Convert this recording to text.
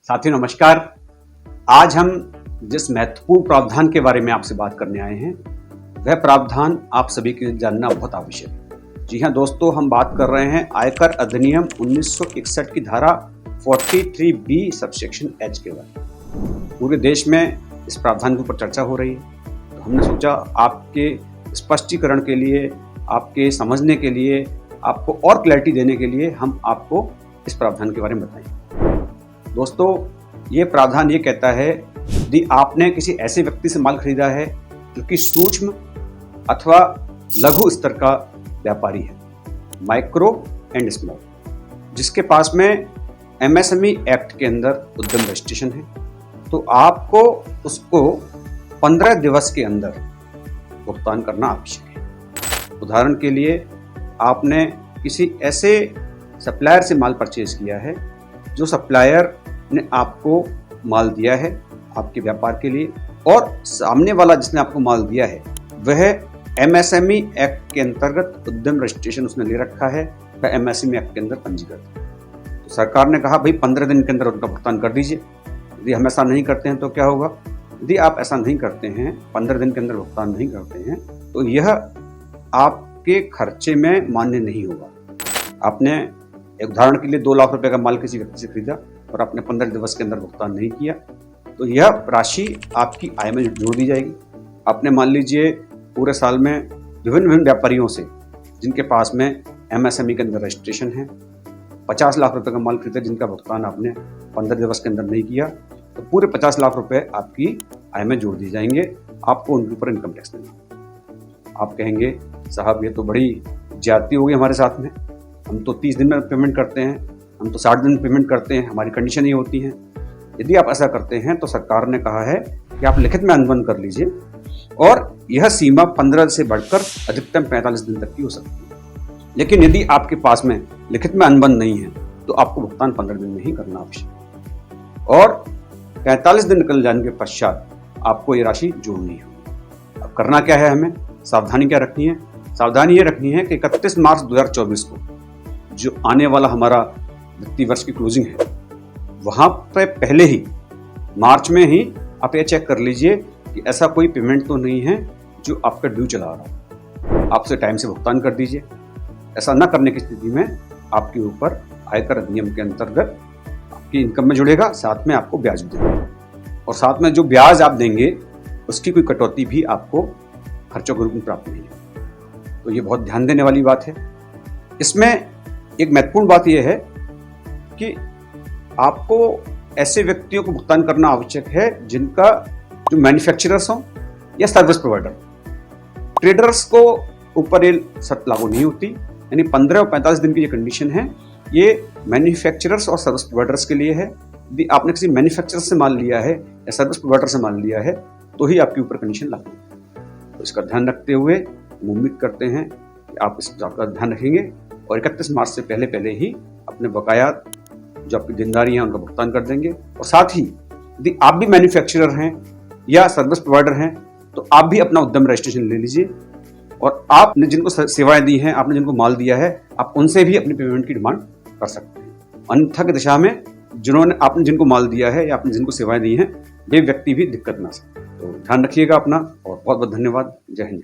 साथियों नमस्कार। आज हम जिस महत्वपूर्ण प्रावधान के बारे में आपसे बात करने आए हैं वह प्रावधान आप सभी के लिए जानना बहुत आवश्यक है। जी हाँ दोस्तों, हम बात कर रहे हैं आयकर अधिनियम 1961 की धारा 43B सबसेक्शन H के बारे में। पूरे देश में इस प्रावधान के ऊपर चर्चा हो रही है, तो हमने सोचा आपके स्पष्टीकरण के लिए, आपके समझने के लिए, आपको और क्लैरिटी देने के लिए हम आपको इस प्रावधान के बारे में बताएं। दोस्तों, ये प्रावधान ये कहता है यदि आपने किसी ऐसे व्यक्ति से माल खरीदा है जो कि सूक्ष्म अथवा लघु स्तर का व्यापारी है, माइक्रो एंड स्मॉल, जिसके पास में MSME एक्ट के अंदर उद्यम रजिस्ट्रेशन है, तो आपको उसको 15 दिवस के अंदर भुगतान करना आवश्यक है। उदाहरण के लिए, आपने किसी ऐसे सप्लायर से माल परचेज किया है जो सप्लायर ने आपको माल दिया है आपके व्यापार के लिए, और सामने वाला जिसने आपको माल दिया है वह MSME एक्ट के अंतर्गत उद्यम रजिस्ट्रेशन उसने ले रखा है, वह MSME एक्ट के अंदर पंजीकृत है। तो सरकार ने कहा भाई 15 दिन के अंदर उनका भुगतान कर दीजिए। यदि हम ऐसा नहीं करते हैं तो क्या होगा? यदि आप ऐसा नहीं करते हैं, 15 दिन के अंदर भुगतान नहीं करते हैं, तो यह आपके खर्चे में मान्य नहीं होगा। आपने एक उदाहरण के लिए 2 लाख रुपए का माल किसी व्यक्ति से खरीदा और आपने 15 दिवस के अंदर भुगतान नहीं किया, तो यह राशि आपकी आय में जोड़ दी जाएगी। आपने मान लीजिए पूरे साल में विभिन्न व्यापारियों से जिनके पास में MSME के अंदर रजिस्ट्रेशन है 50 लाख रुपए का माल खरीदा, जिनका भुगतान आपने 15 दिवस के अंदर नहीं किया, तो पूरे 50 लाख रुपए आपकी आय में जोड़ दिए जाएंगे। आपको उनके ऊपर इनकम टैक्स देना। आप कहेंगे साहब ये तो बड़ी ज्यादती हो गई हमारे साथ में, हम तो 30 दिन में पेमेंट करते हैं, हम तो 60 दिन में पेमेंट करते हैं, हमारी कंडीशन ये होती है। यदि आप ऐसा करते हैं तो सरकार ने कहा है कि आप लिखित में अनुबंध कर लीजिए, और यह सीमा 15 से बढ़कर अधिकतम 45 दिन तक की हो सकती है। लेकिन यदि आपके पास में लिखित में अनुबंध नहीं है तो आपको भुगतान 15 दिन में ही करना आवश्यक है, और 45 दिन निकल जाने के पश्चात आपको ये राशि जोड़नी है। अब करना क्या है, हमें सावधानी क्या रखनी है? सावधानी ये रखनी है कि 31 मार्च 2024 को जो आने वाला हमारा वित्तीय वर्ष की क्लोजिंग है, वहाँ पे पहले ही मार्च में ही आप ये चेक कर लीजिए कि ऐसा कोई पेमेंट तो नहीं है जो आपका ड्यू चला रहा है। आपसे टाइम से भुगतान कर दीजिए। ऐसा न करने की स्थिति में आपके ऊपर आयकर अधिनियम के अंतर्गत आपकी इनकम में जुड़ेगा, साथ में आपको ब्याज भी देगा, और साथ में जो ब्याज आप देंगे उसकी कोई कटौती भी आपको खर्चों के रूप में प्राप्त नहीं है। तो ये बहुत ध्यान देने वाली बात है। इसमें एक महत्वपूर्ण बात यह है कि आपको ऐसे व्यक्तियों को भुगतान करना आवश्यक है जिनका जो मैन्युफैक्चरर्स हों या सर्विस प्रोवाइडर। ट्रेडर्स को ऊपर ये शर्त लागू नहीं होती, यानी 15 और 45 दिन की ये कंडीशन है, ये मैन्युफैक्चरर्स और सर्विस प्रोवाइडर्स के लिए है। यदि आपने किसी मैन्युफैक्चरर से माल लिया है या सर्विस प्रोवाइडर से माल लिया है तो ही आपके ऊपर कंडीशन लागू है। तो इसका ध्यान रखते हुए हम उम्मीद करते हैं कि आप इस बात का ध्यान रखेंगे और 31 मार्च से पहले ही अपने बकाया जो आपकी देनदारी है उनका भुगतान कर देंगे। और साथ ही यदि आप भी मैन्युफैक्चरर हैं या सर्विस प्रोवाइडर हैं तो आप भी अपना उद्यम रजिस्ट्रेशन ले लीजिए, और आपने जिनको सेवाएं दी हैं, आपने जिनको माल दिया है, आप उनसे भी अपनी पेमेंट की डिमांड कर सकते हैं। अन्यथा की दिशा में आपने जिनको माल दिया है या आपने जिनको सेवाएं दी हैं, वे व्यक्ति भी दिक्कत ना सके। तो ध्यान रखिएगा अपना, और बहुत बहुत धन्यवाद। जय हिंद।